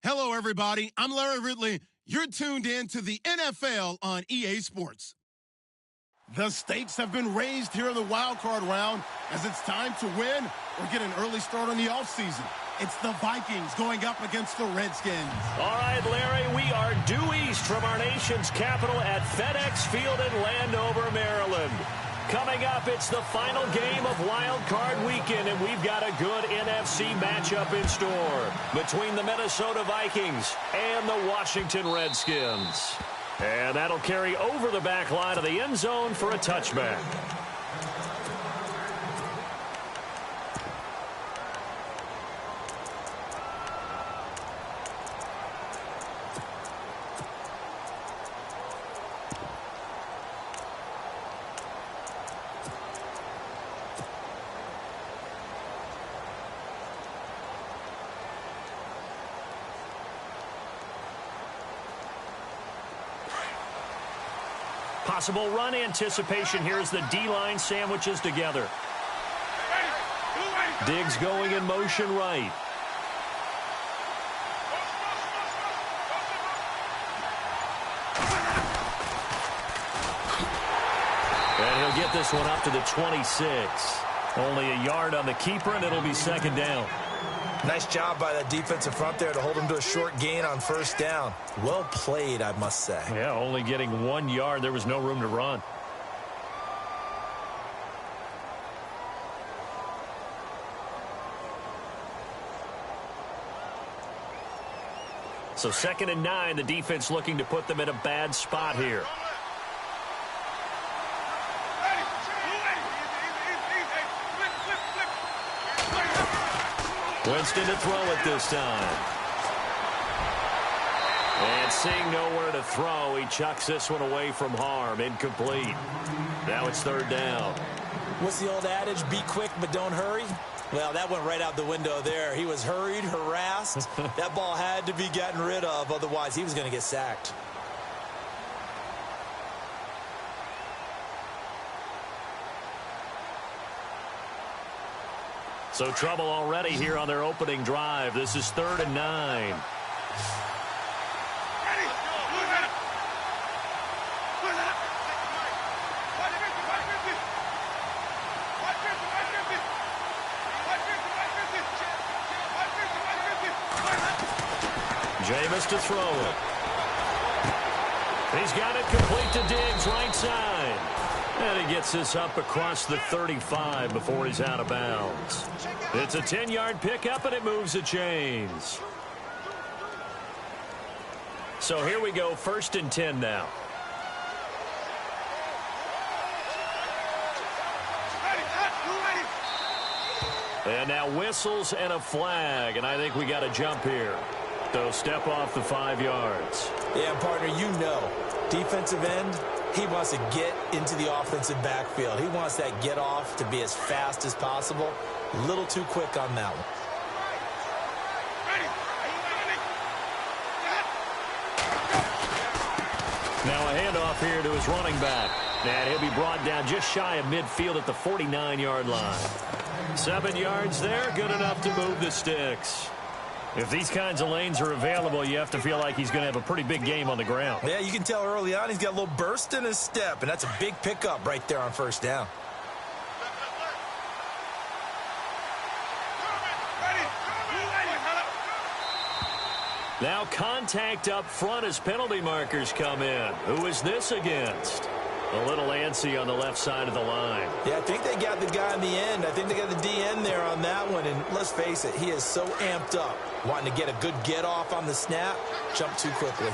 Hello, everybody. I'm Larry Ridley. You're tuned in to the NFL on EA Sports. The stakes have been raised here in the wild card round as it's time to win or get an early start on the offseason. It's the Vikings going up against the Redskins. All right, Larry, we are due east from our nation's capital at FedEx Field in Landover, Maryland. Coming up, it's the final game of Wild Card Weekend, and we've got a good NFC matchup in store between the Minnesota Vikings and the Washington Redskins. And that'll carry over the back line of the end zone for a touchback. Possible run anticipation here as the D-line sandwiches together. Diggs going in motion right. And he'll get this one up to the 26. Only a yard on the keeper, and it'll be second down. Nice job by that defensive front there to hold him to a short gain on first down. Well played, I must say. Yeah, only getting 1 yard. There was no room to run. So 2nd and 9, the defense looking to put them in a bad spot here. Winston to throw it this time. And seeing nowhere to throw, he chucks this one away from harm. Incomplete. Now it's 3rd down. What's the old adage? Be quick, but don't hurry? Well, that went right out the window there. He was hurried, harassed. That ball had to be gotten rid of. Otherwise, he was going to get sacked. So trouble already here on their opening drive. This is 3rd and 9. Jameis to throw it. He's got it complete to Diggs, right side. And he gets this up across the 35 before he's out of bounds. It's a 10-yard pickup, and it moves the chains. So here we go, 1st and 10 now. And now whistles and a flag, and I think we got to jump here. So step off the 5 yards. Yeah, partner, you know, defensive end, he wants to get into the offensive backfield. He wants that get off to be as fast as possible. A little too quick on that one. Now a handoff here to his running back. And he'll be brought down just shy of midfield at the 49-yard line. 7 yards there, good enough to move the sticks. If these kinds of lanes are available, you have to feel like he's going to have a pretty big game on the ground. Yeah, you can tell early on he's got a little burst in his step, and that's a big pickup right there on 1st down. Now contact up front as penalty markers come in. Who is this against? A little antsy on the left side of the line. Yeah, I think they got the guy in the end. I think they got the DN there on that one. And let's face it, he is so amped up, wanting to get a good get off on the snap, jump too quickly.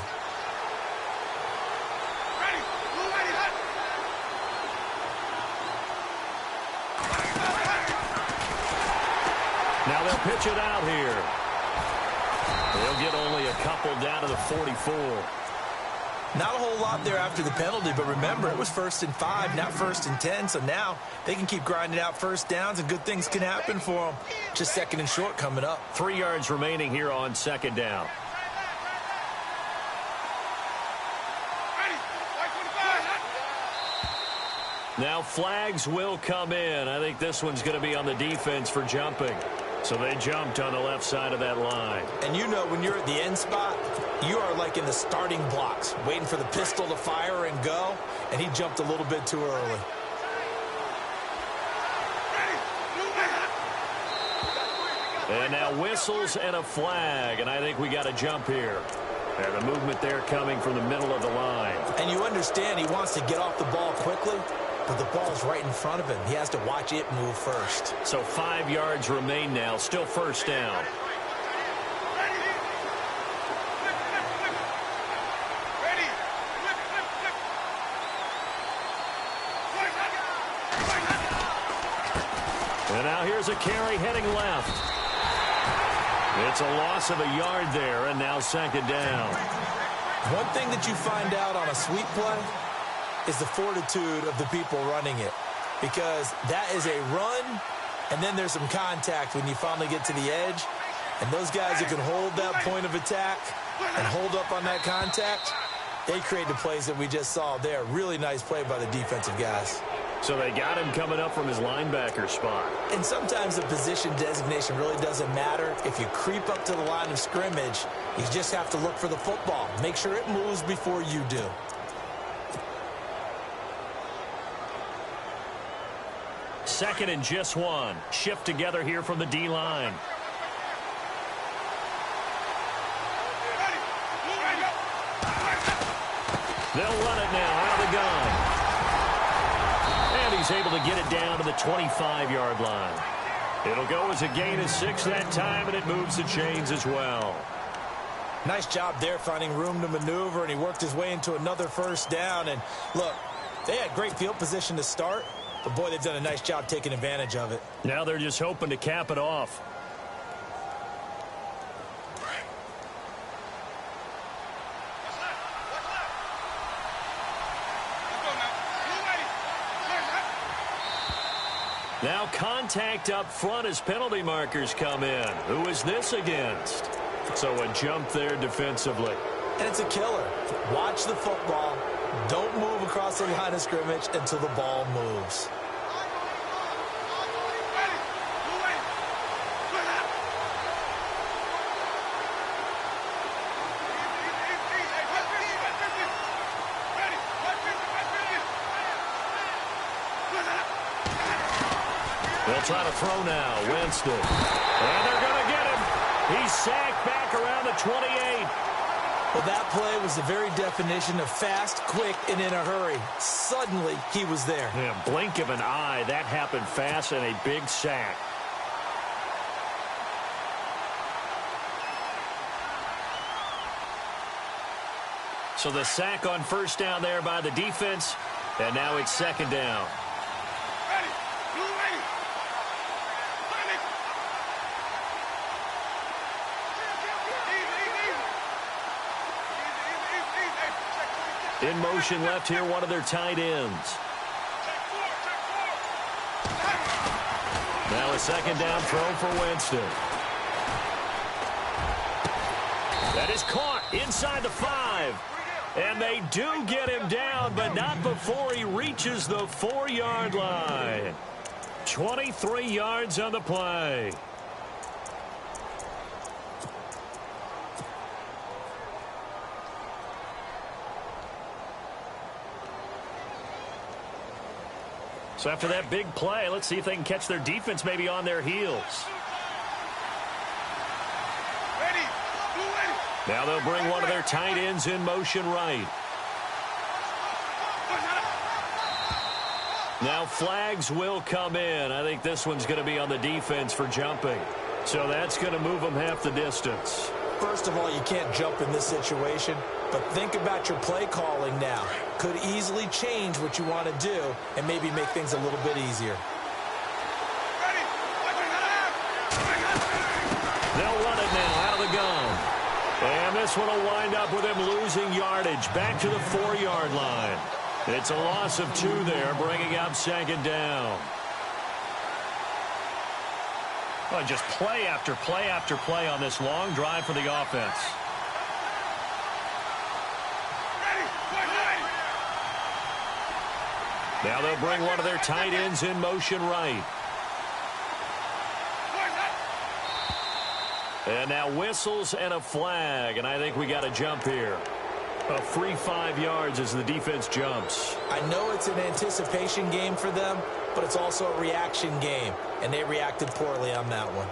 Now they'll pitch it out here. They'll get only a couple down to the 44. Not a whole lot there after the penalty, but remember, it was 1st and 5, not 1st and 10, so now they can keep grinding out 1st downs, and good things can happen for them. Just 2nd and short coming up. 3 yards remaining here on 2nd down. Now flags will come in. I think this one's going to be on the defense for jumping. So they jumped on the left side of that line. And you know when you're at the end spot, you are like in the starting blocks, waiting for the pistol to fire and go, and he jumped a little bit too early. And now whistles and a flag, and I think we got a jump here. And the movement there coming from the middle of the line. And you understand he wants to get off the ball quickly, but the ball's right in front of him. He has to watch it move first. So 5 yards remain now, still first down. And now here's a carry heading left. It's a loss of a yard there, and now second down. One thing that you find out on a sweep play is the fortitude of the people running it, because that is a run, and then there's some contact when you finally get to the edge, and those guys who can hold that point of attack and hold up on that contact, they create the plays that we just saw there. Really nice play by the defensive guys. So they got him coming up from his linebacker spot. And sometimes the position designation really doesn't matter. If you creep up to the line of scrimmage, you just have to look for the football. Make sure it moves before you do. Second and just one. Shift together here from the D-line. They'll run it now out of the gun. And he's able to get it down to the 25-yard line. It'll go as a gain of 6 that time, and it moves the chains as well. Nice job there finding room to maneuver, and he worked his way into another first down. And look, they had great field position to start, but boy, they've done a nice job taking advantage of it. Now they're just hoping to cap it off. Now contact up front as penalty markers come in. Who is this against? So a jump there defensively. And it's a killer. Watch the football. Don't move across the line of scrimmage until the ball moves. They'll try to throw now. Winston. And they're going to get him. He's sacked back around the 28. Well, that play was the very definition of fast, quick, and in a hurry. Suddenly, he was there. Yeah, blink of an eye. That happened fast and a big sack. So the sack on first down there by the defense. And now it's second down. In motion left here, one of their tight ends. Now a second down throw for Winston. That is caught inside the 5. And they do get him down, but not before he reaches the 4-yard line. 23 yards on the play. So after that big play, let's see if they can catch their defense maybe on their heels. Now they'll bring one of their tight ends in motion right. Now flags will come in. I think this one's going to be on the defense for jumping. So that's going to move them half the distance. First of all, you can't jump in this situation, but think about your play calling now. Could easily change what you want to do and maybe make things a little bit easier. They'll run it now out of the gun. And this one will wind up with him losing yardage back to the 4-yard line. It's a loss of 2 there, bringing up second down. Well, just play after play after play on this long drive for the offense. Now they'll bring one of their tight ends in motion right. And now whistles and a flag, and I think we got a jump here. A free 5 yards as the defense jumps. I know it's an anticipation game for them, but it's also a reaction game, and they reacted poorly on that one.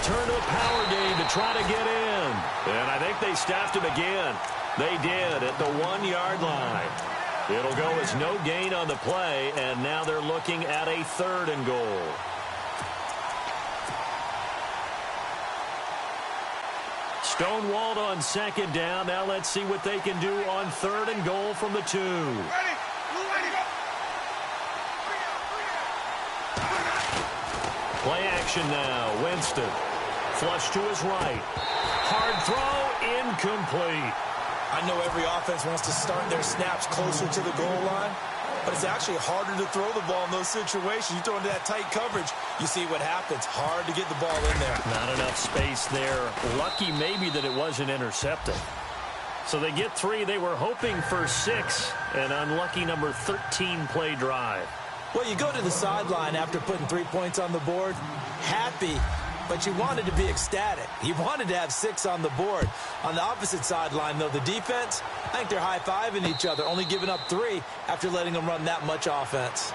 Turn to the power game to try to get in. And I think they stopped him again. They did at the 1-yard line. It'll go as no gain on the play, and now they're looking at a 3rd and goal. Stonewalled on 2nd down. Now let's see what they can do on 3rd and goal from the 2. Play action now. Winston. Flush to his right. Hard throw, incomplete. I know every offense wants to start their snaps closer to the goal line, but it's actually harder to throw the ball in those situations. You throw into that tight coverage, you see what happens. Hard to get the ball in there. Not enough space there. Lucky maybe that it wasn't intercepted. So they get 3. They were hoping for 6. An unlucky number 13 play drive. Well, you go to the sideline after putting 3 points on the board, happy, but you wanted to be ecstatic. You wanted to have 6 on the board. On the opposite sideline, though, the defense, I think they're high-fiving each other, only giving up 3 after letting them run that much offense.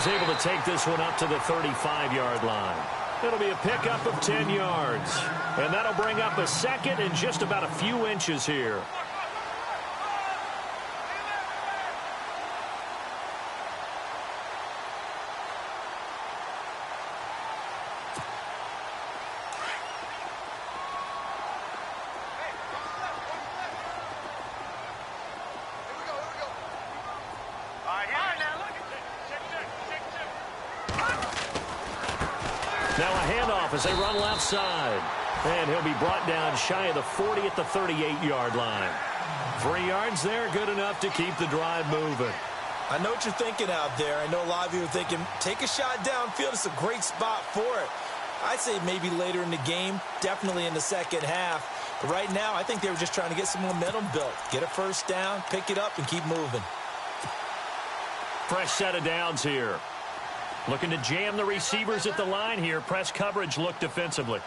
Able to take this one up to the 35-yard line. It'll be a pickup of 10 yards. And that'll bring up a 2nd and just about a few inches here. Now a handoff as they run left side. And he'll be brought down shy of the 40 at the 38-yard line. 3 yards there, good enough to keep the drive moving. I know what you're thinking out there. I know a lot of you are thinking, take a shot downfield. It's a great spot for it. I'd say maybe later in the game, definitely in the second half. But right now, I think they were just trying to get some momentum built. Get a first down, pick it up, and keep moving. Fresh set of downs here. Looking to jam the receivers at the line here. Press coverage look defensively.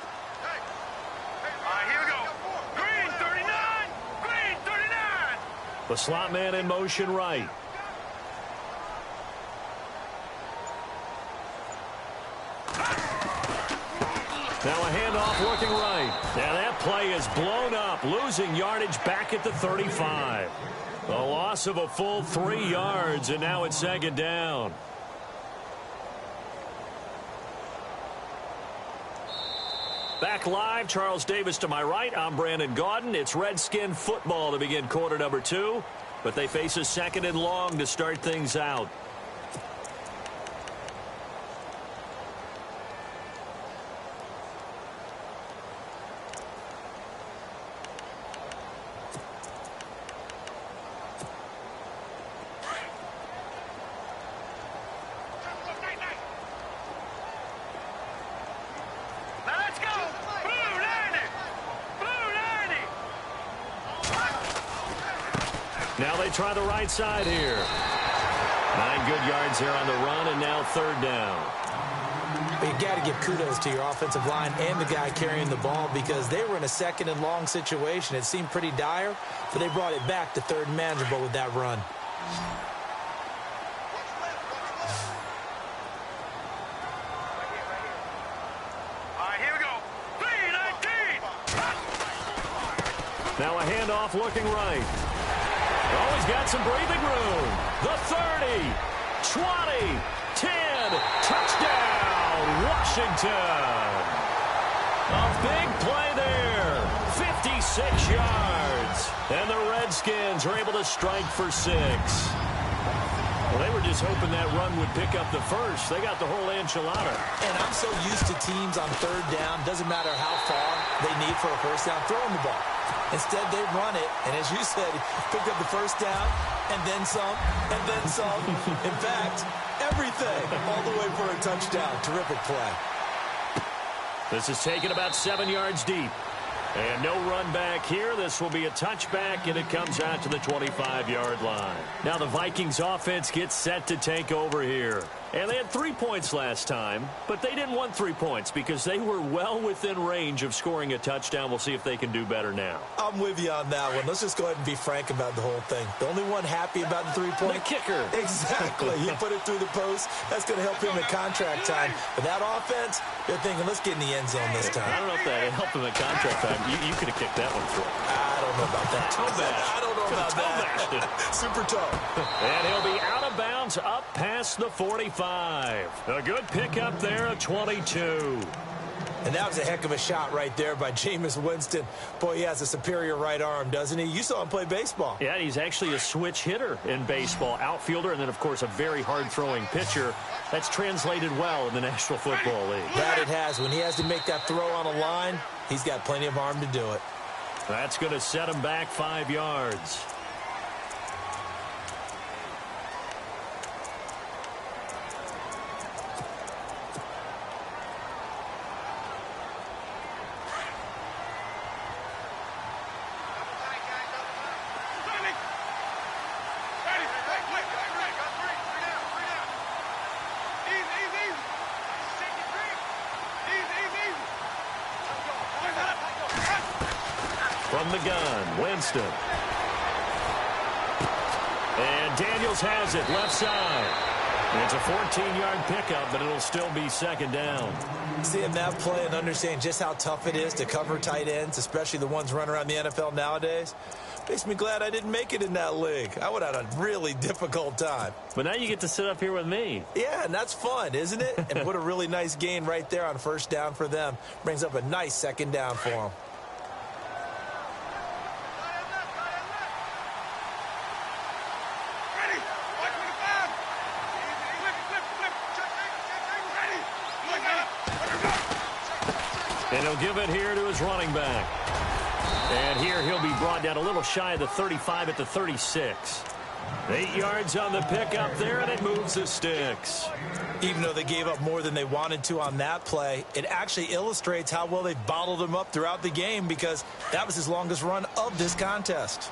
Here we go. Green 39. Green 39. The slot man in motion right. Now a handoff looking right. Now that play is blown up, losing yardage back at the 35. A loss of a full 3 yards, and now it's 2nd down. Back live, Charles Davis to my right. I'm Brandon Gaudin. It's Redskin football to begin quarter number 2, but they face a 2nd and long to start things out. Now they try the right side here. 9 good yards here on the run, and now 3rd down. But you got to give kudos to your offensive line and the guy carrying the ball, because they were in a 2nd and long situation. It seemed pretty dire, but they brought it back to 3rd and manageable with that run. Here we go. 3-19. Now a handoff looking right. Oh, he's got some breathing room. The 30, 20, 10, touchdown, Washington. A big play there. yards. And the Redskins are able to strike for 6. Well, they were just hoping that run would pick up the first. They got the whole enchilada. And I'm so used to teams on third down, doesn't matter how far they need for a first down, throwing the ball. Instead, they run it, and as you said, pick up the first down, and then some, and then some. In fact, everything, all the way for a touchdown. Terrific play. This is taken about 7 yards deep. And no run back here. This will be a touchback, and it comes out to the 25-yard line. Now the Vikings offense gets set to take over here. And they had 3 points last time, but they didn't want 3 points because they were well within range of scoring a touchdown. We'll see if they can do better now. I'm with you on that one. Let's just go ahead and be frank about the whole thing. The only one happy about the 3-point? The kicker. Exactly. He put it through the post. That's going to help him at contract time. But that offense, they're thinking, let's get in the end zone this time. I don't know if that helped him at contract time. You could have kicked that one through. I don't know about that. Toe bash. I don't know about that. Super toe. And he'll be out of bounds up past the 45. A good pickup there at 22. And that was a heck of a shot right there by Jameis Winston. Boy, he has a superior right arm, doesn't he? You saw him play baseball. Yeah, he's actually a switch hitter in baseball. Outfielder, and then, of course, a very hard-throwing pitcher. That's translated well in the National Football League. That it has. When he has to make that throw on a line, he's got plenty of arm to do it. That's going to set him back 5 yards. From the gun, Winston. And Daniels has it, left side. It's a 14-yard pickup, but it'll still be second down. Seeing that play and understanding just how tough it is to cover tight ends, especially the ones running around the NFL nowadays, makes me glad I didn't make it in that league. I would have had a really difficult time. But now you get to sit up here with me. Yeah, and that's fun, isn't it? And put a really nice gain right there on first down for them. Brings up a nice second down for them. And he'll give it here to his running back. And here he'll be brought down a little shy of the 35 at the 36. 8 yards on the pickup there, and it moves the sticks. Even though they gave up more than they wanted to on that play, it actually illustrates how well they bottled him up throughout the game because that was his longest run of this contest.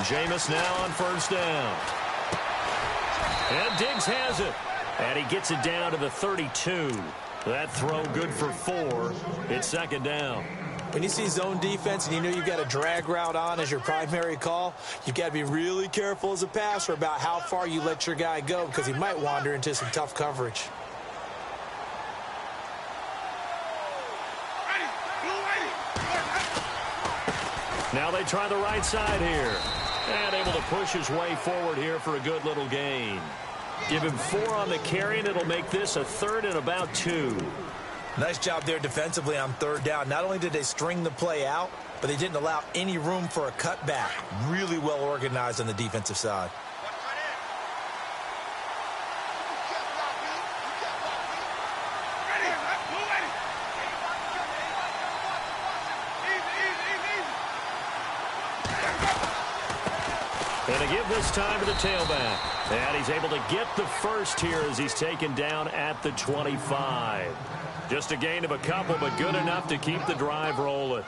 Jameis now on first down. And Diggs has it. And he gets it down to the 32. That throw good for 4. It's second down. When you see zone defense and you know you've got a drag route on as your primary call, you've got to be really careful as a passer about how far you let your guy go because he might wander into some tough coverage. Now they try the right side here. And able to push his way forward here for a good little gain. Give him 4 on the carry, and it'll make this a 3rd and about 2. Nice job there defensively on third down. Not only did they string the play out, but they didn't allow any room for a cutback. Really well organized on the defensive side. And a give this time to the tailback. And he's able to get the first here as he's taken down at the 25. Just a gain of a couple, but good enough to keep the drive rolling.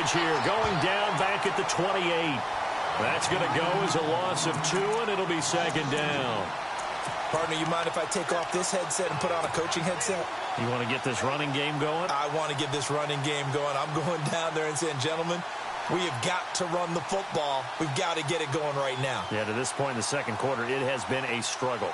Here, going down back at the 28. That's going to go as a loss of 2, and it'll be second down. Partner, you mind if I take off this headset and put on a coaching headset? You want to get this running game going? I want to get this running game going. I'm going down there and saying, gentlemen, we have got to run the football. We've got to get it going right now. Yeah, to this point in the second quarter, it has been a struggle.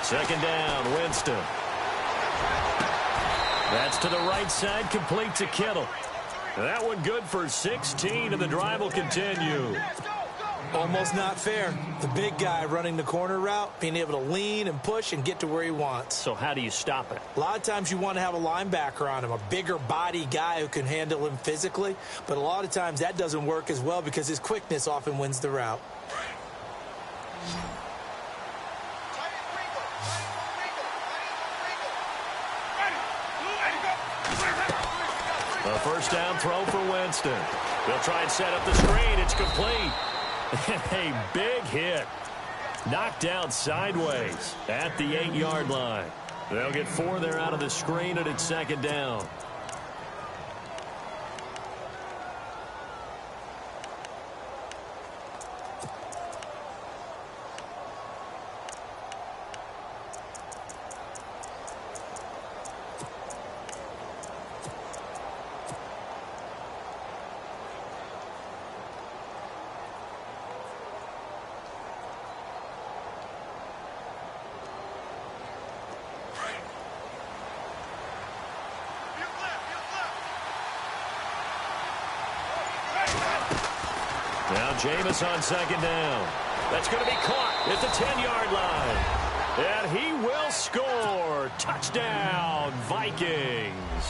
Second down, Winston. That's to the right side, complete to Kittle. That one good for 16, and the drive will continue. Almost not fair. The big guy running the corner route, being able to lean and push and get to where he wants. So how do you stop it? A lot of times you want to have a linebacker on him, a bigger body guy who can handle him physically. But a lot of times that doesn't work as well because his quickness often wins the route. A first down throw for Winston. They'll try and set up the screen. It's complete. A big hit. Knocked down sideways at the 8-yard line. They'll get 4 there out of the screen, and it's second down. Now Jameis on second down. That's going to be caught at the 10-yard line. And he will score. Touchdown, Vikings.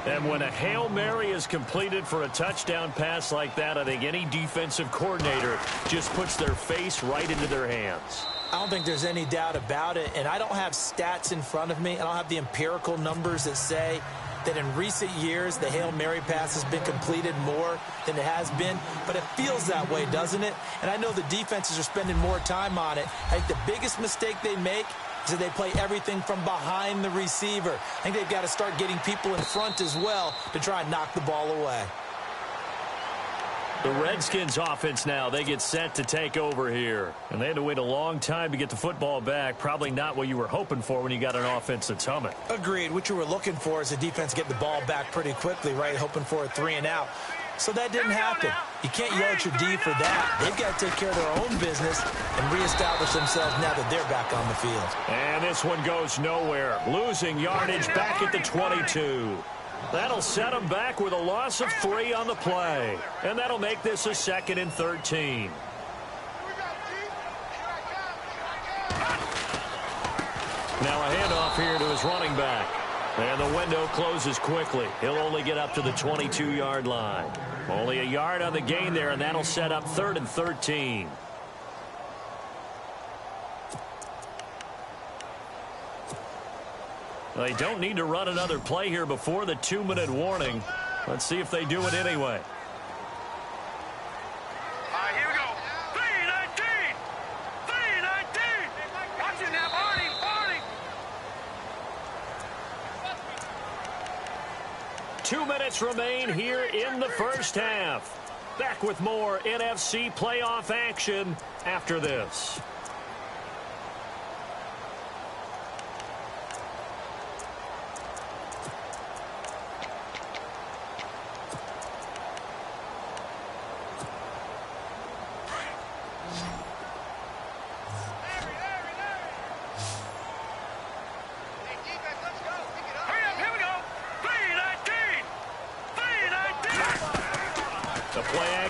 And when a Hail Mary is completed for a touchdown pass like that, I think any defensive coordinator just puts their face right into their hands. I don't think there's any doubt about it, and I don't have stats in front of me. I don't have the empirical numbers that say that in recent years the Hail Mary pass has been completed more than it has been, but it feels that way, doesn't it? And I know the defenses are spending more time on it. I think the biggest mistake they make is that they play everything from behind the receiver. I think they've got to start getting people in front as well to try and knock the ball away. The Redskins offense now, they get set to take over here. And they had to wait a long time to get the football back. Probably not what you were hoping for when you got an offense that's humming. Agreed. What you were looking for is the defense get the ball back pretty quickly, right? Hoping for a 3 and out. So that didn't happen. You can't yell at your D for that. They've got to take care of their own business and reestablish themselves now that they're back on the field. And this one goes nowhere. Losing yardage back at the 22. That'll set them back with a loss of 3 on the play. And that'll make this a 2nd and 13. Now a handoff here to his running back. And the window closes quickly. He'll only get up to the 22-yard line. Only a yard on the gain there, and that'll set up 3rd and 13. They don't need to run another play here before the 2-minute warning. Let's see if they do it anyway. All right, here we go. 3-19. 3-19. Watch it now, Barney. 2 minutes remain here in the first half. Back with more NFC playoff action after this.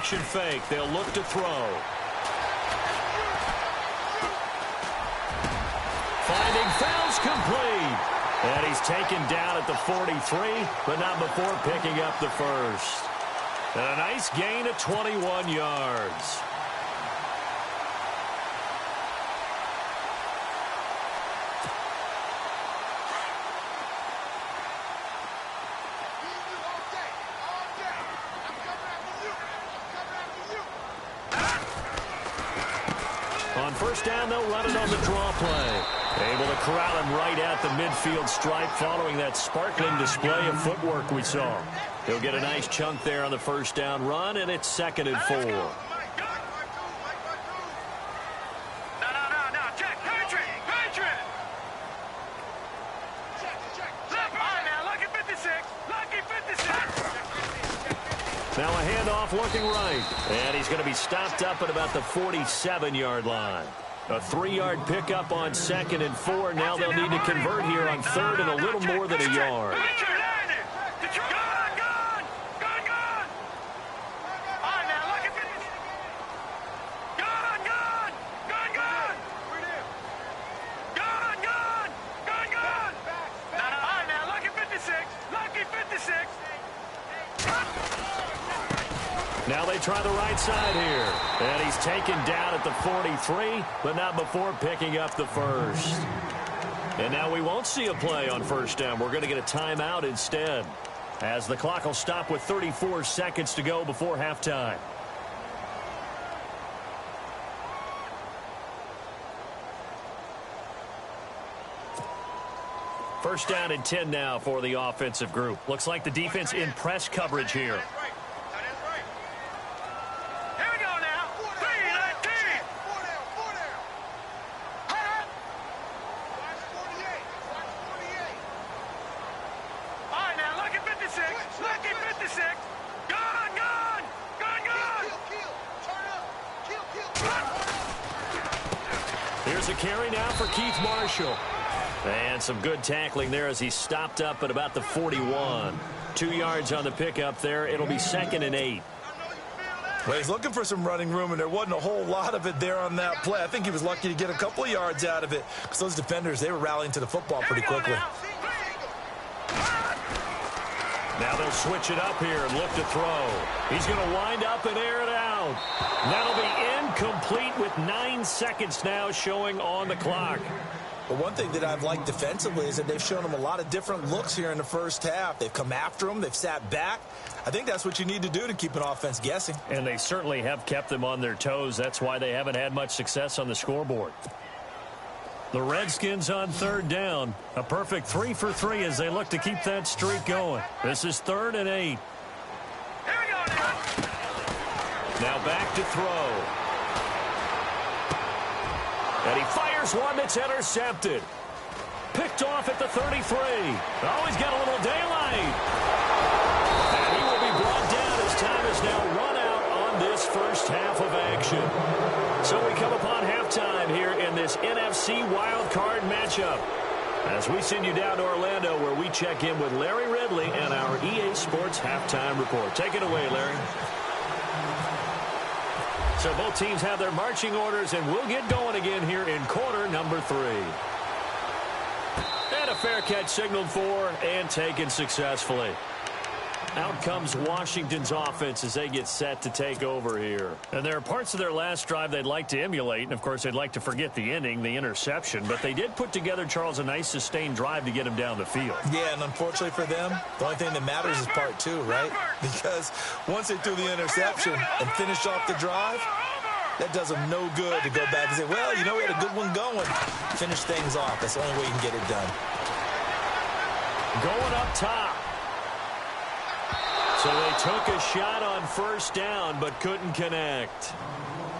Fake. They'll look to throw. Finding Fells complete. And he's taken down at the 43, but not before picking up the first. And a nice gain of 21 yards. first down, they'll run it on the draw play. Able to corral him right at the midfield stripe following that sparkling display of footwork we saw. He'll get a nice chunk there on the first down run, and it's 2nd and 4. Now a handoff looking right. And he's going to be stopped up at about the 47-yard line. A 3-yard pickup on 2nd and 4. Now they'll need to convert here on 3rd and a little more than a yard. Now they try the right side here. And he's taken down at the 43, but not before picking up the first. And now we won't see a play on first down. We're going to get a timeout instead, as the clock will stop with 34 seconds to go before halftime. First down and 10 now for the offensive group. Looks like the defense in press coverage here. Here's a carry now for Keith Marshall. And some good tackling there as he stopped up at about the 41. 2 yards on the pickup there. It'll be 2nd and 8. Well, he's looking for some running room, and there wasn't a whole lot of it there on that play. I think he was lucky to get a couple of yards out of it because those defenders, they were rallying to the football pretty quickly. Now they'll switch it up here and look to throw. He's going to wind up and air it out. That'll be incomplete with 9 seconds now showing on the clock. But one thing that I've liked defensively is that they've shown him a lot of different looks here in the first half. They've come after him. They've sat back. I think that's what you need to do to keep an offense guessing. And they certainly have kept them on their toes. That's why they haven't had much success on the scoreboard. The Redskins on 3rd down. A perfect 3 for 3 as they look to keep that streak going. This is 3rd and 8. Now back to throw. And he fires one that's intercepted. Picked off at the 33. Oh, he's got a little daylight. And he will be brought down as time is now run out on this first half of action. So we come upon halftime here in this NFC Wild Card matchup, as we send you down to Orlando, where we check in with Larry Ridley and our EA Sports Halftime Report. Take it away, Larry. So both teams have their marching orders, and we'll get going again here in quarter number 3. And a fair catch signaled for and taken successfully. Out comes Washington's offense as they get set to take over here. And there are parts of their last drive they'd like to emulate. And, of course, they'd like to forget the ending, the interception. But they did put together, Charles, a nice sustained drive to get him down the field. Yeah, and unfortunately for them, the only thing that matters is part 2, right? Because once they threw the interception and finished off the drive, that does them no good to go back and say, well, you know, we had a good one going. Finish things off. That's the only way you can get it done. Going up top. So they took a shot on first down, but couldn't connect.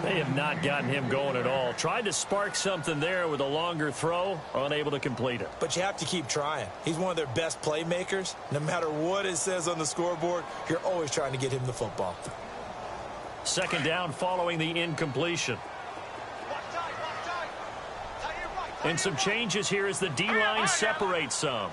They have not gotten him going at all. Tried to spark something there with a longer throw, unable to complete it. But you have to keep trying. He's one of their best playmakers. No matter what it says on the scoreboard, you're always trying to get him the football. 2nd down following the incompletion. And some changes here as the D-line separates some.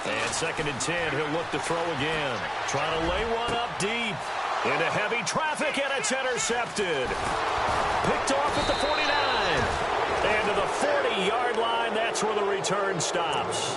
And 2nd and 10, he'll look to throw again. Trying to lay one up deep. Into heavy traffic, and it's intercepted. Picked off at the 49. And to the 40-yard line, that's where the return stops.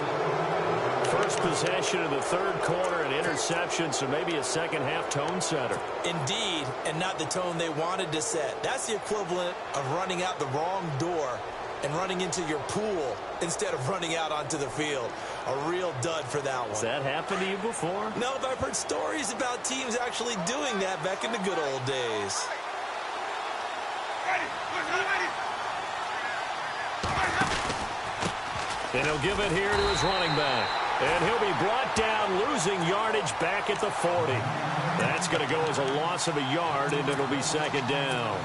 first possession of the third quarter, an interception, so maybe a second-half tone setter. Indeed, and not the tone they wanted to set. That's the equivalent of running out the wrong door and running into your pool instead of running out onto the field. A real dud for that one. Has that happened to you before? No, but I've heard stories about teams actually doing that back in the good old days. And he'll give it here to his running back. And he'll be brought down, losing yardage back at the 40. That's going to go as a loss of a yard, and it'll be second down.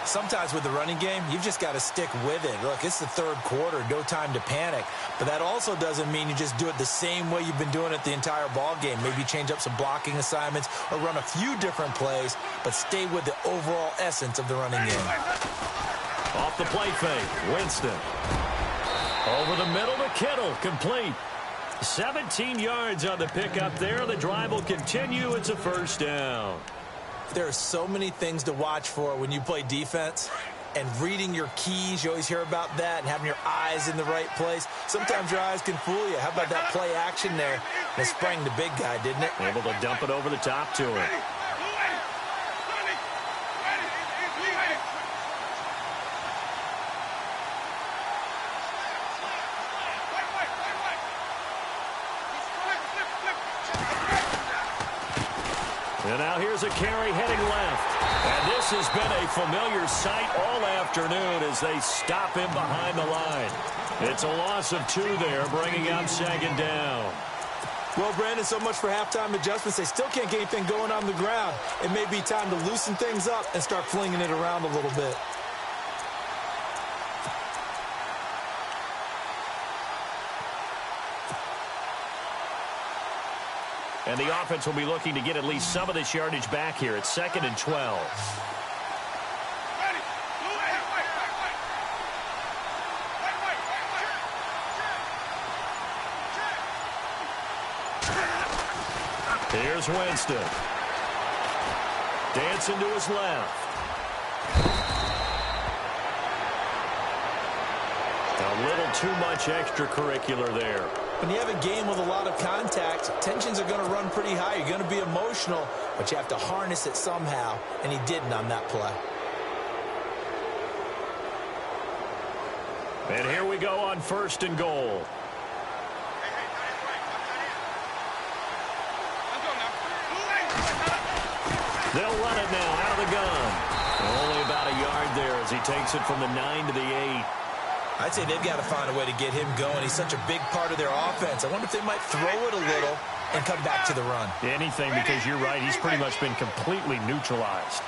Sometimes with the running game, you've just got to stick with it. Look, it's the third quarter, no time to panic. But that also doesn't mean you just do it the same way you've been doing it the entire ball game. Maybe change up some blocking assignments or run a few different plays, but stay with the overall essence of the running game. Off the play fake, Winston. Over the middle to Kittle, complete. 17 yards on the pickup there. The drive will continue. It's a first down. There are so many things to watch for when you play defense. And reading your keys, you always hear about that, and having your eyes in the right place. Sometimes your eyes can fool you. How about that play action there? It sprang the big guy, didn't it? Able to dump it over the top to him. And now here's a carry heading left. And this has been a familiar sight all afternoon as they stop him behind the line. It's a loss of 2 there, bringing up second down. Well, Brandon, so much for halftime adjustments. They still can't get anything going on the ground. It may be time to loosen things up and start flinging it around a little bit. And the offense will be looking to get at least some of this yardage back here. It's 2nd and 12. Here's Winston. Dancing to his left. A little too much extracurricular there. When you have a game with a lot of contact, tensions are going to run pretty high. You're going to be emotional, but you have to harness it somehow, and he didn't on that play. And here we go on 1st and goal. They'll run it now out of the gun. Only about a yard there as he takes it from the 9 to the 8. I'd say they've got to find a way to get him going. He's such a big part of their offense. I wonder if they might throw it a little and come back to the run. Anything, because you're right. He's pretty much been completely neutralized.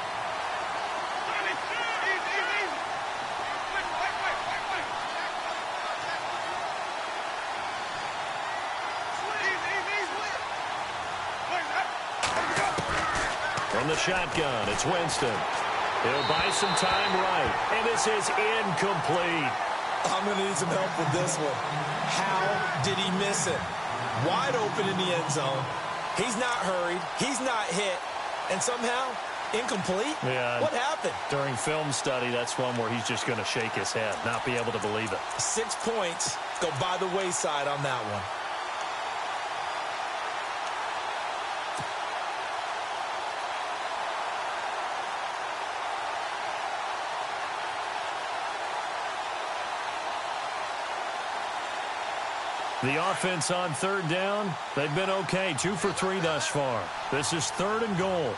From the shotgun, it's Winston. He'll buy some time right, and this is incomplete. I'm going to need some help with this one. How did he miss it? Wide open in the end zone. He's not hurried. He's not hit. And somehow, incomplete? Yeah. What happened? During film study, that's one where he's just going to shake his head, not be able to believe it. 6 points go by the wayside on that one. The offense on 3rd down, they've been okay. 2 for 3 thus far. This is 3rd and goal.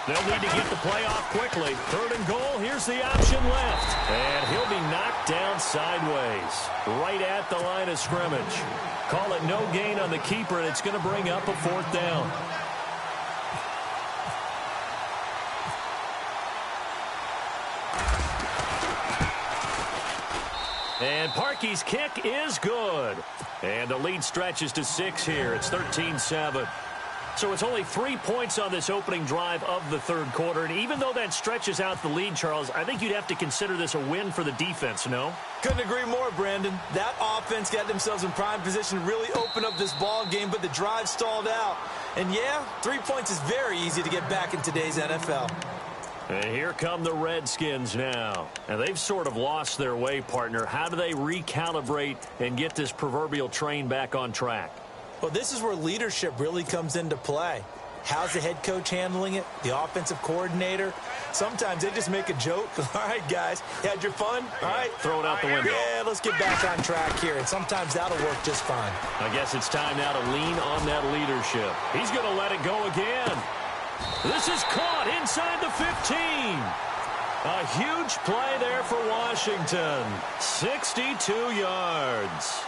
They'll need to get the play off quickly. 3rd and goal, here's the option left. And he'll be knocked down sideways, right at the line of scrimmage. Call it no gain on the keeper, and it's going to bring up a 4th down. And Parkey's kick is good. And the lead stretches to 6 here. It's 13-7. So it's only 3 points on this opening drive of the 3rd quarter. And even though that stretches out the lead, Charles, I think you'd have to consider this a win for the defense, no? Couldn't agree more, Brandon. That offense got themselves in prime position to really open up this ball game, but the drive stalled out. And yeah, 3 points is very easy to get back in today's NFL. And here come the Redskins now. And they've sort of lost their way, partner. How do they recalibrate and get this proverbial train back on track? Well, this is where leadership really comes into play. How's the head coach handling it? The offensive coordinator? Sometimes they just make a joke. All right, guys, you had your fun? All right. Throw it out the window. Yeah, let's get back on track here. And sometimes that'll work just fine. I guess it's time now to lean on that leadership. He's going to let it go again. This is caught inside the 15. A huge play there for Washington. 62 yards.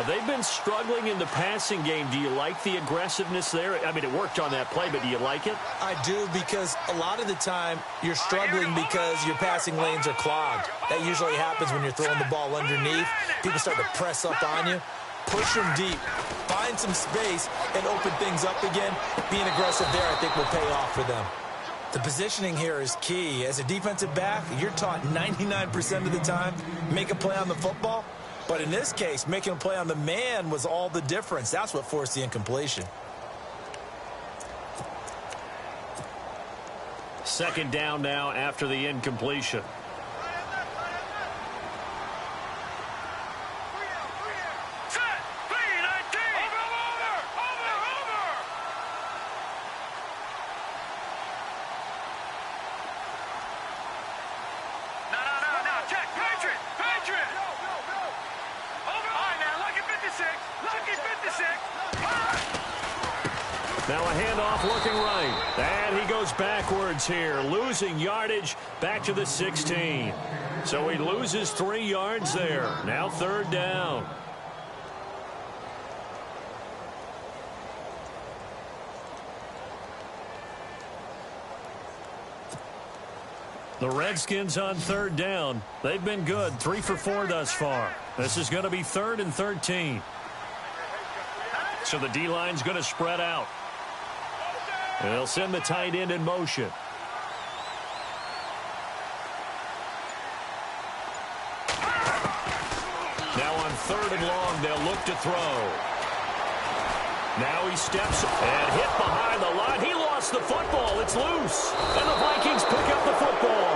They've been struggling in the passing game. Do you like the aggressiveness there? I mean, it worked on that play, but do you like it? I do, because a lot of the time you're struggling because your passing lanes are clogged. That usually happens when you're throwing the ball underneath. People start to press up on you. Push them deep. Find some space and open things up again. Being aggressive there, I think, will pay off for them. The positioning here is key. As a defensive back, you're taught 99% of the time, make a play on the football. But in this case, making a play on the man was all the difference. That's what forced the incompletion. Second down now after the incompletion. Now a handoff looking right. And he goes backwards here, losing yardage back to the 16. So he loses 3 yards there. Now third down. The Redskins on third down. They've been good, 3 for 4 thus far. This is going to be 3rd and 13. So the D-line's going to spread out. They'll send the tight end in motion. Now on 3rd and long, they'll look to throw. Now he steps and hit behind the line. He lost the football. It's loose. And the Vikings pick up the football.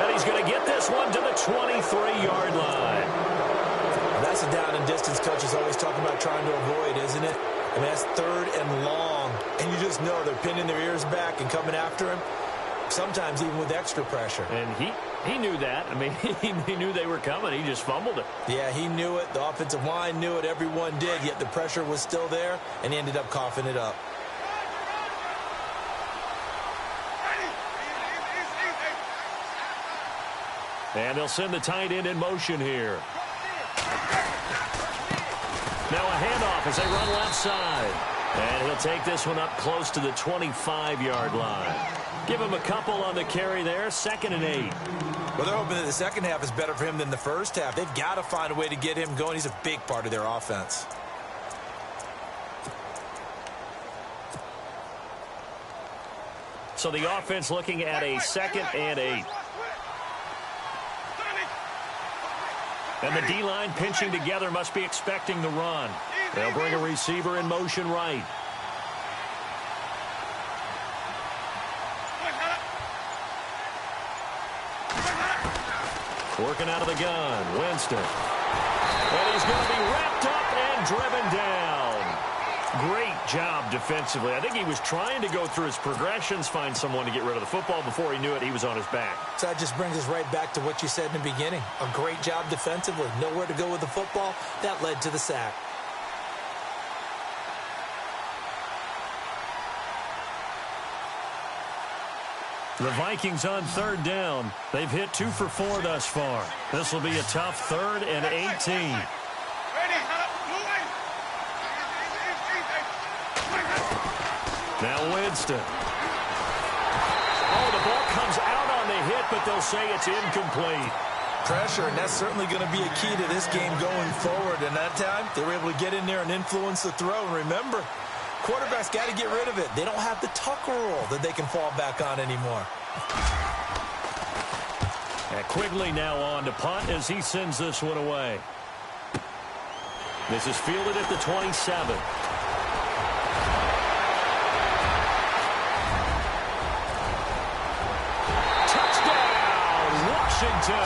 And he's going to get this one to the 23-yard line. That's a down and distance coach is always talking about trying to avoid, isn't it? I mean, that's 3rd and long. And you just know they're pinning their ears back and coming after him, sometimes even with extra pressure. And he knew that. I mean, he knew they were coming. He just fumbled it. Yeah, he knew it. The offensive line knew it. Everyone did, yet the pressure was still there, and he ended up coughing it up. And they'll send the tight end in motion here. Now a handoff as they run left side. And he'll take this one up close to the 25-yard line. Give him a couple on the carry there. 2nd and 8. Well, they're hoping that the second half is better for him than the first half. They've got to find a way to get him going. He's a big part of their offense. So the offense looking at a 2nd and 8. And the D-line pinching together, must be expecting the run. They'll bring a receiver in motion right. Working out of the gun, Winston. And he's going to be wrapped up and driven down. Great job defensively. I think he was trying to go through his progressions, find someone to get rid of the football. Before he knew it, he was on his back. So that just brings us right back to what you said in the beginning. A great job defensively. Nowhere to go with the football. That led to the sack. The Vikings on 3rd down. They've hit 2 for 4 thus far. This will be a tough 3rd and 18. Now Winston. Oh, the ball comes out on the hit, but they'll say it's incomplete. Pressure, and that's certainly going to be a key to this game going forward. And that time, they were able to get in there and influence the throw. And remember, quarterbacks got to get rid of it. They don't have the tuck rule that they can fall back on anymore. And Quigley now on to punt as he sends this one away. This is fielded at the 27. Washington.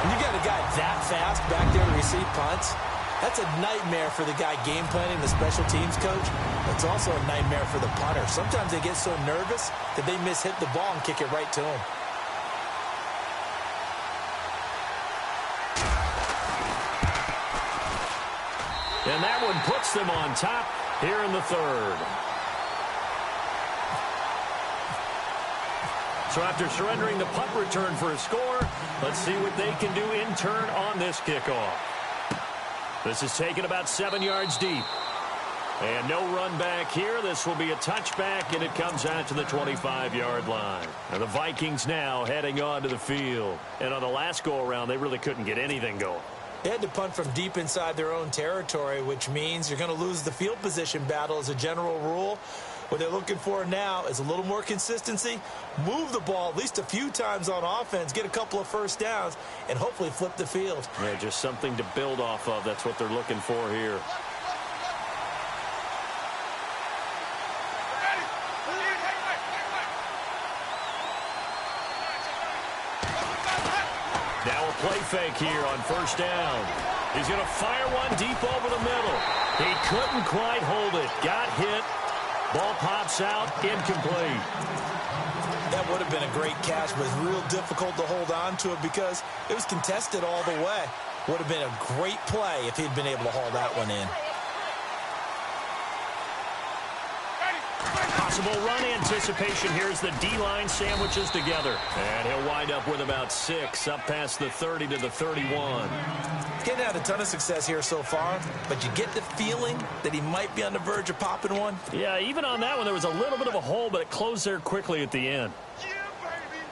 When you got a guy that fast back there to receive punts, that's a nightmare for the guy game planning, the special teams coach. It's also a nightmare for the punter. Sometimes they get so nervous that they hit the ball and kick it right to him. And that one puts them on top here in the third. So after surrendering the punt return for a score, let's see what they can do in turn on this kickoff. This is taken about 7 yards deep. And no run back here. This will be a touchback, and it comes out to the 25-yard line. And the Vikings now heading onto the field. And on the last go-around, they really couldn't get anything going. They had to punt from deep inside their own territory, which means you're going to lose the field position battle as a general rule. What they're looking for now is a little more consistency, move the ball at least a few times on offense, get a couple of first downs, and hopefully flip the field. Yeah, just something to build off of. That's what they're looking for here. Now a play fake here on first down. He's going to fire one deep over the middle. He couldn't quite hold it. Got hit. Ball pops out, incomplete. That would have been a great catch, but it's real difficult to hold on to it because it was contested all the way. Would have been a great play if he'd been able to haul that one in. Possible run anticipation here as the D-line sandwiches together. And he'll wind up with about 6 up past the 30 to the 31. Getting had a ton of success here so far, but you get the feeling that he might be on the verge of popping one. Yeah, even on that one, there was a little bit of a hole, but it closed there quickly at the end. Yeah, baby.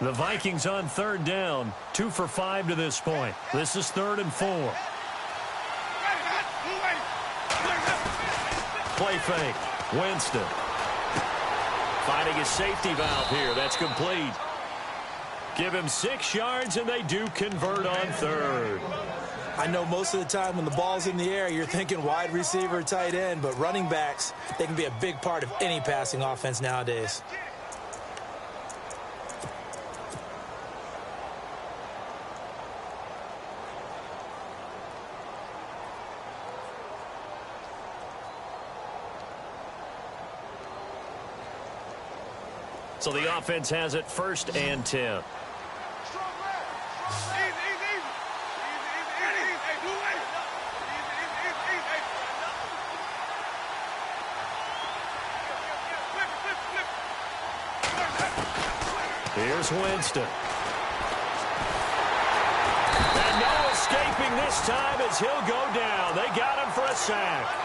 Yeah. The Vikings on third down, 2 for 5 to this point. This is 3rd and 4. Play fake. Winston. Finding a safety valve here. That's complete. Give him 6 yards, and they do convert on third. I know most of the time when the ball's in the air, you're thinking wide receiver, tight end, but running backs, they can be a big part of any passing offense nowadays. So the offense has it 1st and 10. Here's Winston. And no escaping this time as he'll go down. They got him for a sack.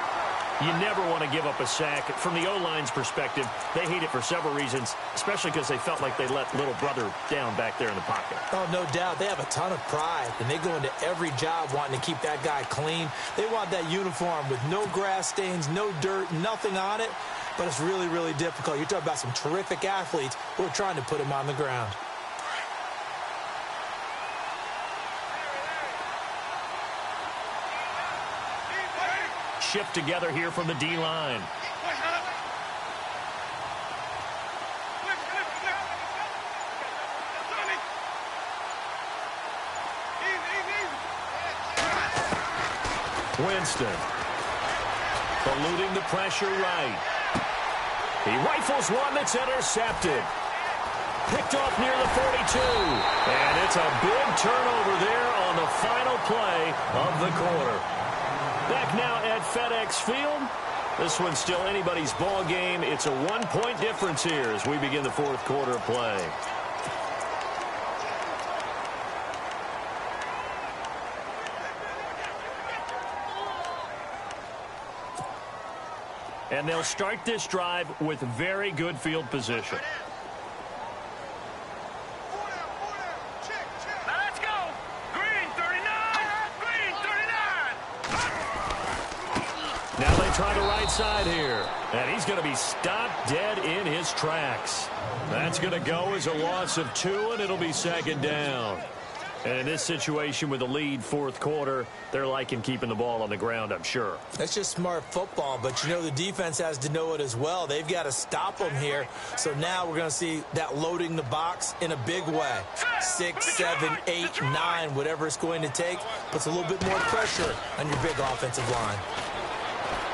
You never want to give up a sack. From the O-line's perspective, they hate it for several reasons, especially because they felt like they let little brother down back there in the pocket. Oh, no doubt. They have a ton of pride, and they go into every job wanting to keep that guy clean. They want that uniform with no grass stains, no dirt, nothing on it, but it's really, really difficult. You're talking about some terrific athletes who are trying to put him on the ground. Shift together here from the D-line. Winston. Eluding the pressure right. He rifles one that's intercepted. Picked off near the 42. And it's a big turnover there on the final play of the quarter. Back now at FedEx Field. This one's still anybody's ball game. It's a 1-point difference here as we begin the 4th quarter of play. And they'll start this drive with very good field position. Now they try the right side here. And he's going to be stopped dead in his tracks. That's going to go as a loss of 2, and it'll be 2nd down. And in this situation with the lead fourth quarter, they're liking keeping the ball on the ground, I'm sure. That's just smart football, but, you know, the defense has to know it as well. They've got to stop them here. So now we're going to see that loading the box in a big way. 6, 7, 8, 9, whatever it's going to take, puts a little bit more pressure on your big offensive line.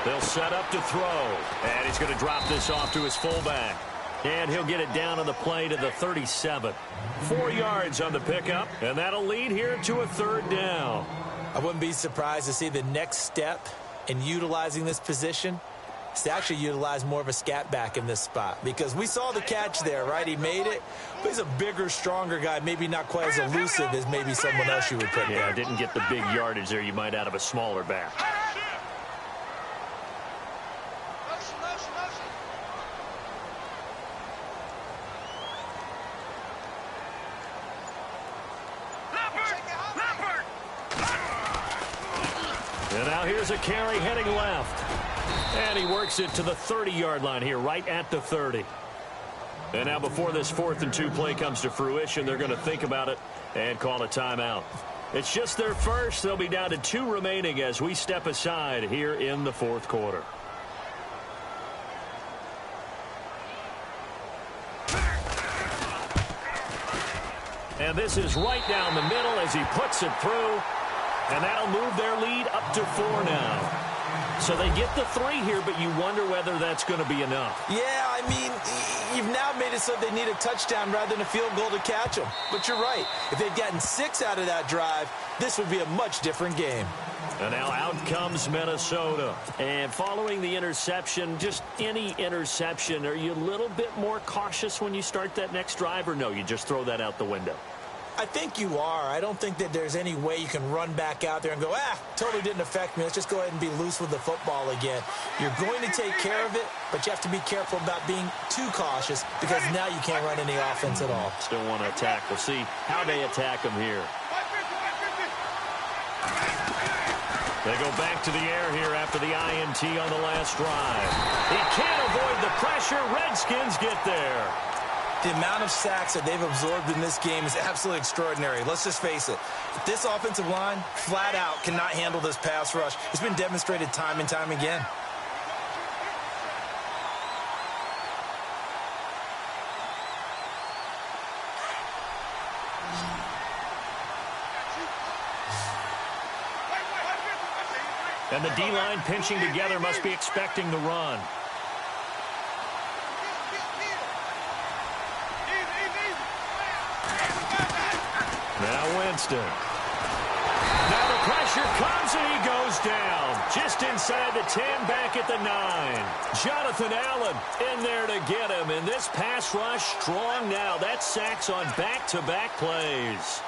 They'll set up to throw, and he's going to drop this off to his fullback. And he'll get it down on the play to the 37. 4 yards on the pickup, and that'll lead here to a third down. I wouldn't be surprised to see the next step in utilizing this position is to actually utilize more of a scat back in this spot. Because we saw the catch there, right? He made it, but he's a bigger, stronger guy, maybe not quite as elusive as maybe someone else you would put there. Yeah, didn't get the big yardage there you might out of a smaller back. And now here's a carry heading left. And he works it to the 30-yard line here, right at the 30. And now before this 4th and 2 play comes to fruition, they're going to think about it and call a timeout. It's just their first. They'll be down to 2 remaining as we step aside here in the fourth quarter. And this is right down the middle as he puts it through. And that'll move their lead up to 4 now. So they get the 3 here, but you wonder whether that's going to be enough. Yeah, I mean, you've now made it so they need a touchdown rather than a field goal to catch them. But you're right. If they'd gotten 6 out of that drive, this would be a much different game. And now out comes Minnesota. And following the interception, just any interception, are you a little bit more cautious when you start that next drive, or no, you just throw that out the window? I think you are. I don't think that there's any way you can run back out there and go, totally didn't affect me. Let's just go ahead and be loose with the football again. You're going to take care of it, but you have to be careful about being too cautious because now you can't run any offense at all. Still want to attack. We'll see how they attack them here. They go back to the air here after the INT on the last drive. He can't avoid the pressure. Redskins get there. The amount of sacks that they've absorbed in this game is absolutely extraordinary. Let's just face it. This offensive line, flat out, cannot handle this pass rush. It's been demonstrated time and time again. And the D-line pinching together must be expecting the run. Now Winston. Now the pressure comes and he goes down. Just inside the 10, back at the 9. Jonathan Allen in there to get him. And this pass rush strong now. That's sacks on back-to-back plays.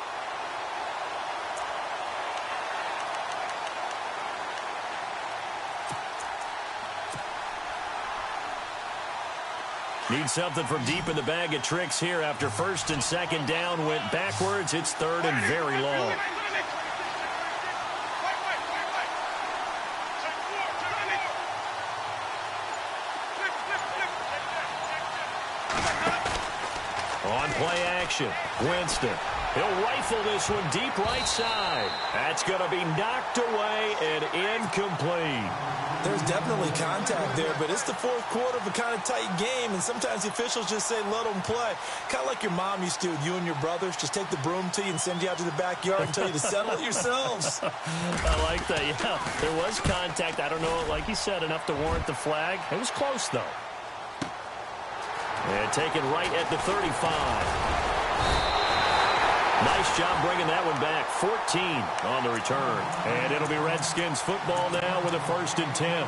Need something from deep in the bag of tricks here after 1st and 2nd down went backwards. It's 3rd and very long. On play action, Winston. He'll rifle this one deep right side. That's going to be knocked away and incomplete. There's definitely contact there, but it's the fourth quarter of a kind of tight game, and sometimes the officials just say, let them play. Kind of like your mom used to with you and your brothers. Just take the broom to you and send you out to the backyard and tell you to settle it yourselves. I like that, yeah. There was contact. I don't know, like you said, enough to warrant the flag. It was close, though. And taken right at the 35. Nice job bringing that one back. 14 on the return. And it'll be Redskins football now with a 1st and 10.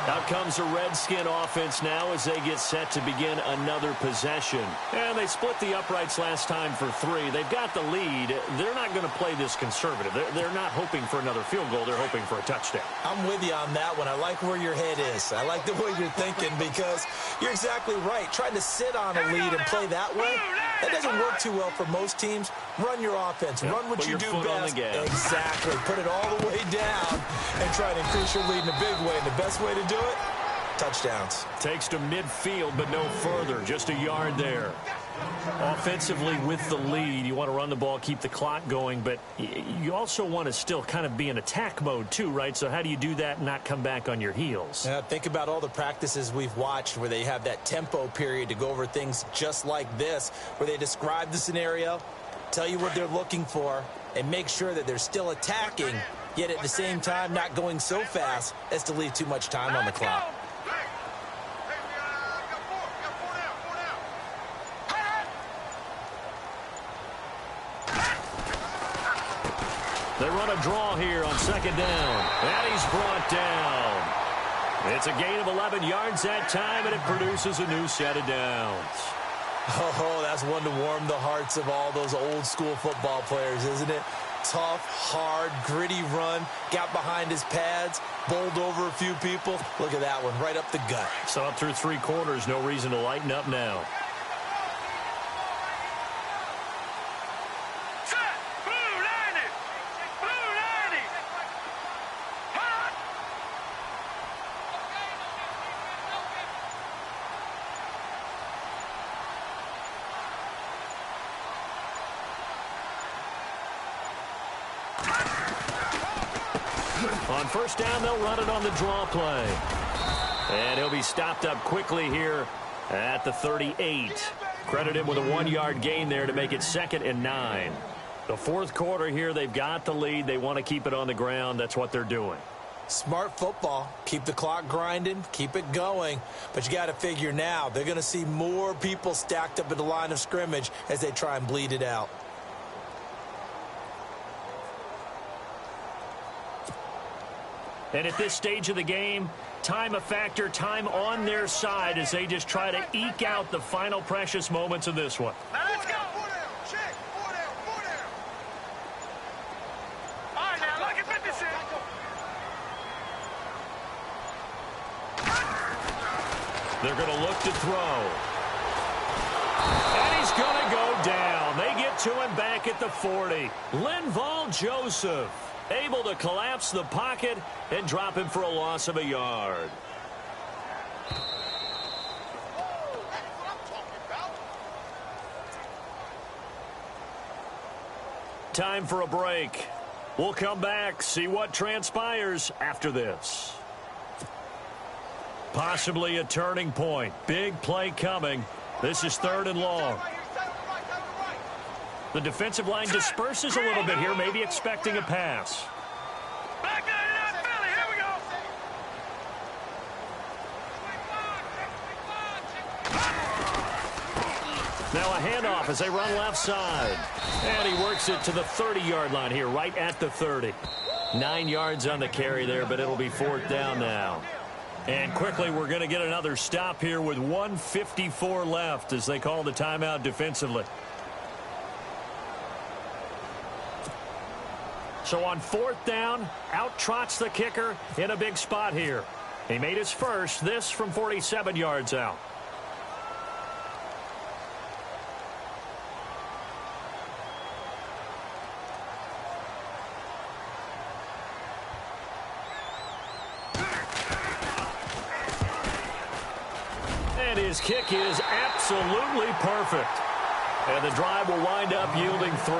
Out comes the Redskin offense now as they get set to begin another possession. And they split the uprights last time for 3. They've got the lead. They're not going to play this conservative. They're not hoping for another field goal. They're hoping for a touchdown. I'm with you on that one. I like where your head is. I like the way you're thinking because you're exactly right. Trying to sit on a lead and play that way, that doesn't work too well for most teams. Run your offense. Yep. Run what Put you your do foot on best. the gas. Exactly. Put it all the way down and try to increase your lead in a big way. And the best way to do it, touchdowns. Takes to midfield, but no further. Just a yard there. Offensively with the lead, you want to run the ball, keep the clock going, but you also want to still kind of be in attack mode too, right? So how do you do that and not come back on your heels? Yeah, think about all the practices we've watched where they have that tempo period to go over things just like this, where they describe the scenario, tell you what they're looking for, and make sure that they're still attacking, yet at the same time not going so fast as to leave too much time on the clock. They run a draw here on second down. And he's brought down. It's a gain of 11 yards that time, and it produces a new set of downs. Oh, that's one to warm the hearts of all those old school football players, isn't it? Tough, hard, gritty run, got behind his pads, bowled over a few people. Look at that one, right up the gut. So up through 3 quarters, no reason to lighten up now. On first down, they'll run it on the draw play. And he'll be stopped up quickly here at the 38. Credit him with a 1-yard gain there to make it 2nd and 9. The 4th quarter here, they've got the lead. They want to keep it on the ground. That's what they're doing. Smart football. Keep the clock grinding. Keep it going. But you got to figure now, they're going to see more people stacked up at the line of scrimmage as they try and bleed it out. And at this stage of the game, time a factor, time on their side as they just try to eke out the final precious moments of this one. Now let's go. 4 down. Check. 4 down. 4 down. All right, now look at 56. They're going to look to throw. And he's going to go down. They get to him back at the 40. Linval Joseph able to collapse the pocket and drop him for a loss of a yard. Time for a break. We'll come back, see what transpires after this. Possibly a turning point. Big play coming. This is 3rd and long. The defensive line disperses a little bit here, maybe expecting a pass. Back in Philly. Here we go. Now a handoff as they run left side. And he works it to the 30-yard line here, right at the 30. 9 yards on the carry there, but it'll be 4th down now. And quickly, we're going to get another stop here with 1:54 left as they call the timeout defensively. So on 4th down, out trots the kicker in a big spot here. He made his first, this from 47 yards out. And his kick is absolutely perfect. And the drive will wind up yielding 3.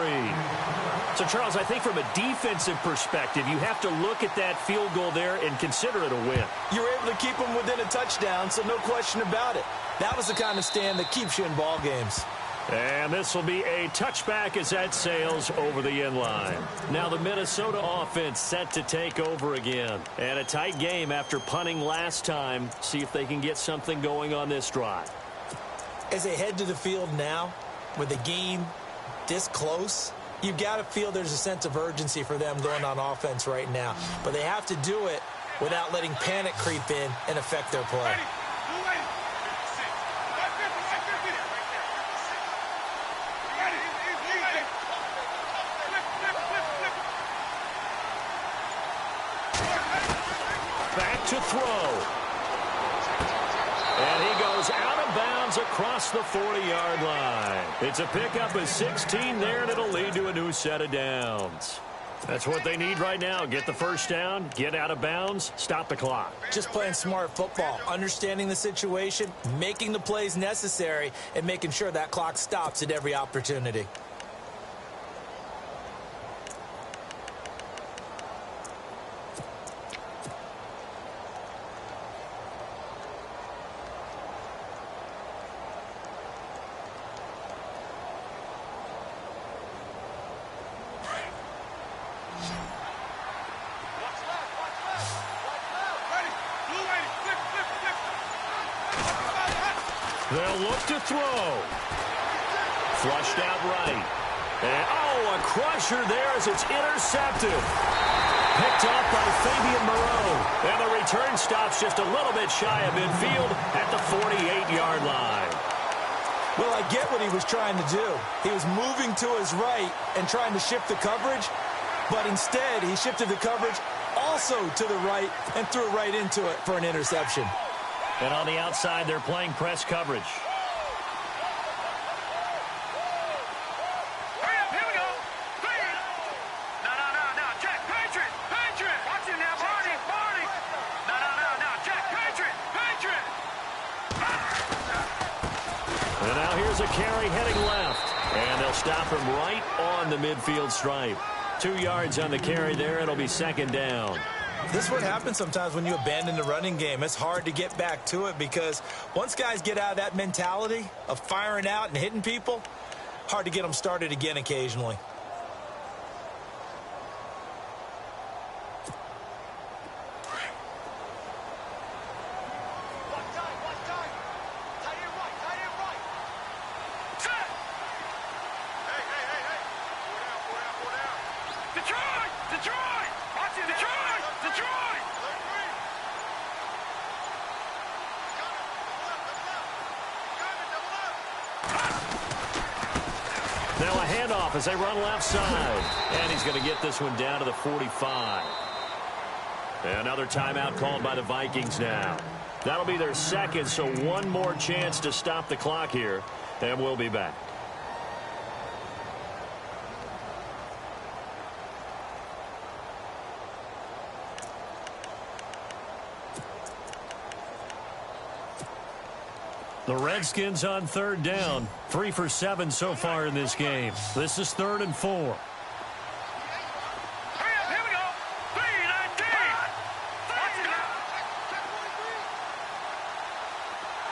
So, Charles, I think from a defensive perspective, you have to look at that field goal there and consider it a win. You were able to keep them within a touchdown, so no question about it. That was the kind of stand that keeps you in ball games. And this will be a touchback as that sails over the end line. Now the Minnesota offense set to take over again. And a tight game after punting last time. See if they can get something going on this drive. As they head to the field now, with the game this close, you've got to feel there's a sense of urgency for them going on offense right now. But they have to do it without letting panic creep in and affect their play. Back to throw. And he goes out of bounds across the 40-yard line. It's a pickup of 16 there, and it'll lead to a new set of downs. That's what they need right now. Get the first down, get out of bounds, stop the clock. Just playing smart football, understanding the situation, making the plays necessary, and making sure that clock stops at every opportunity. They'll look to throw. Flushed out right. And, oh, a crusher there as it's intercepted. Picked off by Fabian Moreau. And the return stops just a little bit shy of midfield at the 48-yard line. Well, I get what he was trying to do. He was moving to his right and trying to shift the coverage, but instead he shifted the coverage also to the right and threw right into it for an interception. And on the outside, they're playing press coverage. Hurry up, here we go. No, Jack, Patriot. Watch him now, Barney. No, Jack, Patriot. And now here's a carry heading left. And they'll stop him right on the midfield stripe. 2 yards on the carry there. It'll be second down. This is what happens sometimes when you abandon the running game. It's hard to get back to it because once guys get out of that mentality of firing out and hitting people, hard to get them started again occasionally. Now a handoff as they run left side. And he's going to get this one down to the 45. Another timeout called by the Vikings now. That'll be their second, so one more chance to stop the clock here. And we'll be back. The Redskins on third down. 3 for 7 so far in this game. This is 3rd and 4. Hurry up, here we go. 3-19. Watch it now.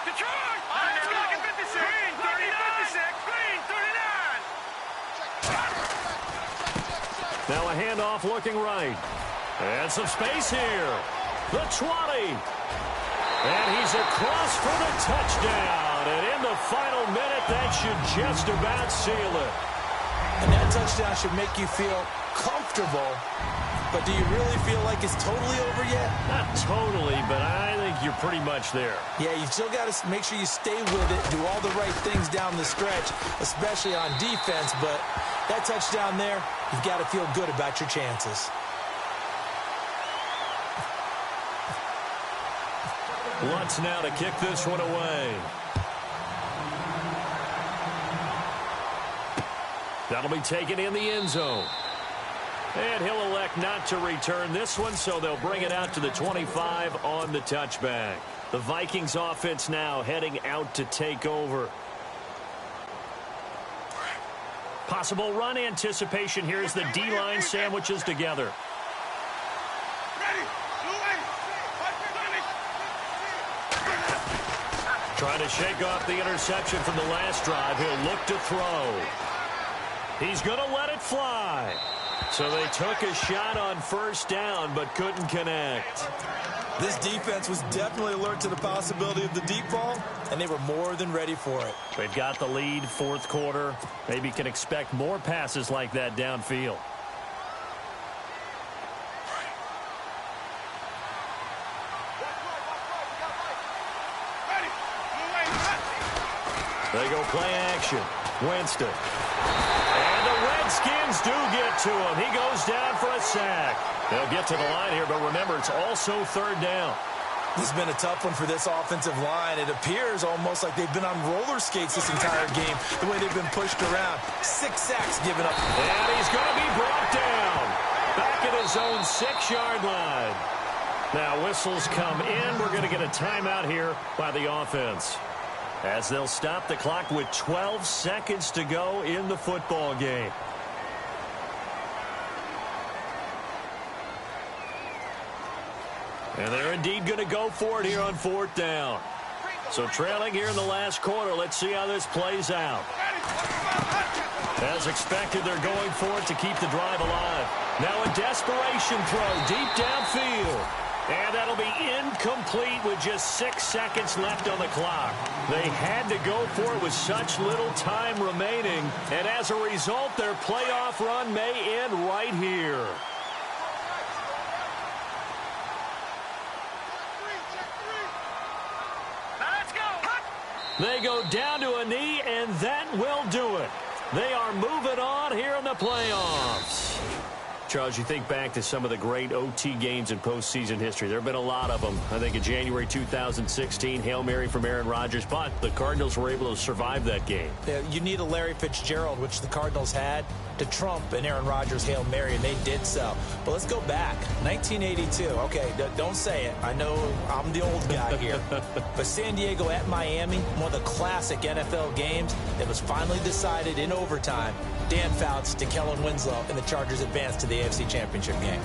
Detroit. Let's go. 56. Green, 30, 56. Green, 39. Now a handoff looking right. And some space here. The 20. And he's across for the touchdown. And in the final minute, that should just about seal it. And that touchdown should make you feel comfortable. But do you really feel like it's totally over yet? Not totally, but I think you're pretty much there. Yeah, you've still got to make sure you stay with it, do all the right things down the stretch, especially on defense. But that touchdown there, you've got to feel good about your chances. Lutz now to kick this one away. That'll be taken in the end zone. And he'll elect not to return this one, so they'll bring it out to the 25 on the touchback. The Vikings offense now heading out to take over. Possible run anticipation here as the D-line sandwiches together. Trying to shake off the interception from the last drive. He'll look to throw. He's going to let it fly. So they took a shot on first down, but couldn't connect. This defense was definitely alert to the possibility of the deep ball, and they were more than ready for it. They've got the lead, fourth quarter. Maybe can expect more passes like that downfield. They go play action. Winston. And the Redskins do get to him. He goes down for a sack. They'll get to the line here, but remember, it's also third down. This has been a tough one for this offensive line. It appears almost like they've been on roller skates this entire game, the way they've been pushed around. 6 sacks given up. And he's going to be brought down. Back at his own 6-yard line. Now whistles come in. We're going to get a timeout here by the offense, as they'll stop the clock with 12 seconds to go in the football game. And they're indeed going to go for it here on 4th down. So trailing here in the last quarter. Let's see how this plays out. As expected, they're going for it to keep the drive alive. Now a desperation throw deep downfield. And that'll be incomplete with just 6 seconds left on the clock. They had to go for it with such little time remaining. And as a result, their playoff run may end right here. They go down to a knee, and that will do it. They are moving on here in the playoffs. Charles, you think back to some of the great OT games in postseason history. There have been a lot of them. I think in January 2016, Hail Mary from Aaron Rodgers, but the Cardinals were able to survive that game. Yeah, you need a Larry Fitzgerald, which the Cardinals had, to trump an Aaron Rodgers Hail Mary, and they did so. But let's go back. 1982. Okay, don't say it. I know I'm the old guy here. But San Diego at Miami, one of the classic NFL games that was finally decided in overtime. Dan Fouts to Kellen Winslow, and the Chargers advanced to the AFC Championship game.